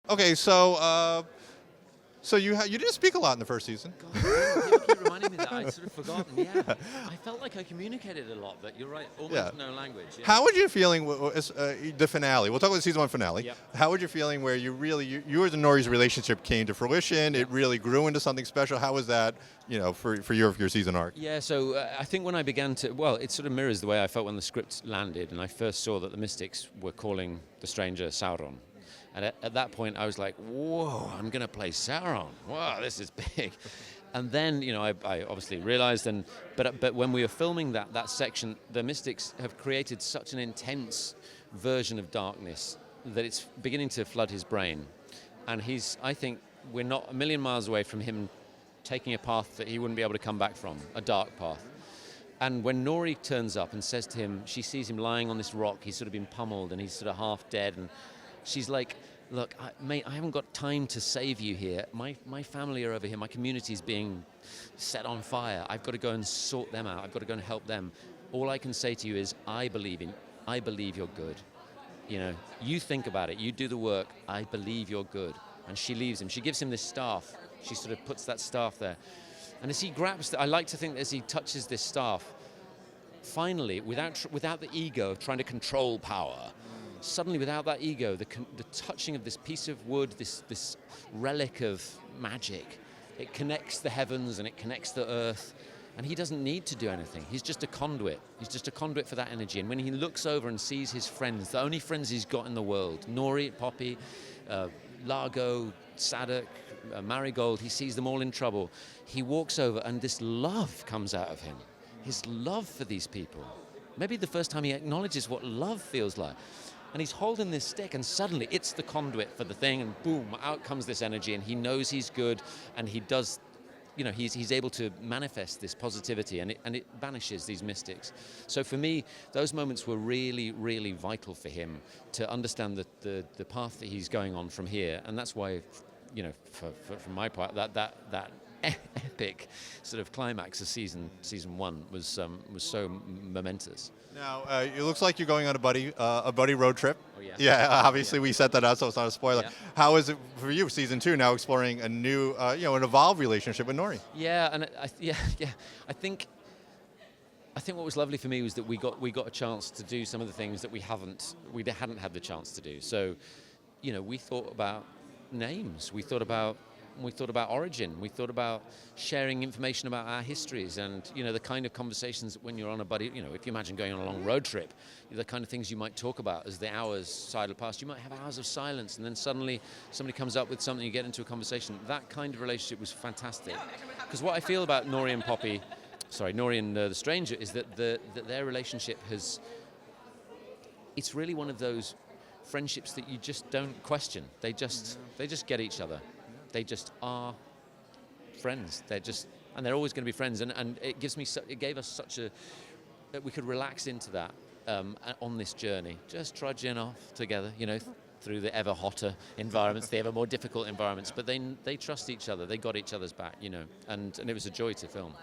Okay, so you didn't speak a lot in the first season. God, people keep reminding me that I'd sort of forgotten. Yeah, I felt like I communicated a lot, but you're right, almost no language. Yeah. How would you feeling the finale? We'll talk about the season 1 finale. Yep. How would you feeling where yours and Nori's relationship came to fruition? It really grew into something special. How was that, for your season arc? Yeah, so I think when I began to, it sort of mirrors the way I felt when the script landed, and I first saw that the Mystics were calling the stranger Sauron. And at that point, I was like, whoa, I'm going to play Sauron. Wow, this is big. And then, I obviously realized, but when we were filming that section, the Mystics have created such an intense version of darkness that it's beginning to flood his brain. And I think we're not a million miles away from him taking a path that he wouldn't be able to come back from, a dark path. And when Nori turns up and says to him, she sees him lying on this rock, he's sort of been pummeled and he's sort of half dead, and she's like, look, mate, I haven't got time to save you here. My family are over here. My community's being set on fire. I've got to go and sort them out. I've got to go and help them. All I can say to you is, I believe you're good. You think about it. You do the work. I believe you're good. And she leaves him. She gives him this staff. She sort of puts that staff there. And as he grabs, I like to think that as he touches this staff, finally, without the ego of trying to control power, suddenly, without that ego, the touching of this piece of wood, this relic of magic, it connects the heavens and it connects the earth, and he doesn't need to do anything. He's just a conduit. He's just a conduit for that energy. And when he looks over and sees his friends, the only friends he's got in the world, Nori, Poppy, Largo, Sadok, Marigold, he sees them all in trouble. He walks over and this love comes out of him. His love for these people. Maybe the first time he acknowledges what love feels like. And he's holding this stick, and suddenly it's the conduit for the thing, and boom, out comes this energy, and he knows he's good, and he does, he's able to manifest this positivity, and it banishes these mystics. So for me, those moments were really, really vital for him to understand the path that he's going on from here, and that's why, from my part, that epic sort of climax of season 1 was so momentous. Now, it looks like you're going on a buddy road trip. Oh, yeah. Yeah, obviously we set that out, so it's not a spoiler. Yeah. How is it for you, season 2, now exploring a new, an evolved relationship with Nori? Yeah, and I think what was lovely for me was that we got a chance to do some of the things that we hadn't had the chance to do. So, we thought about names, we thought about origin, we thought about sharing information about our histories, and the kind of conversations that when you're on a buddy, if you imagine going on a long road trip, the kind of things you might talk about as the hours sidle past. You might have hours of silence, and then suddenly somebody comes up with something, you get into a conversation. That kind of relationship was fantastic, because what I feel about Nori and the stranger, is that their relationship it's really one of those friendships that you just don't question. They just get each other. They just are friends. And they're always going to be friends. And it gave us such that we could relax into that on this journey, just trudging off together, through the ever hotter environments, the ever more difficult environments. But they trust each other. They got each other's back, and it was a joy to film.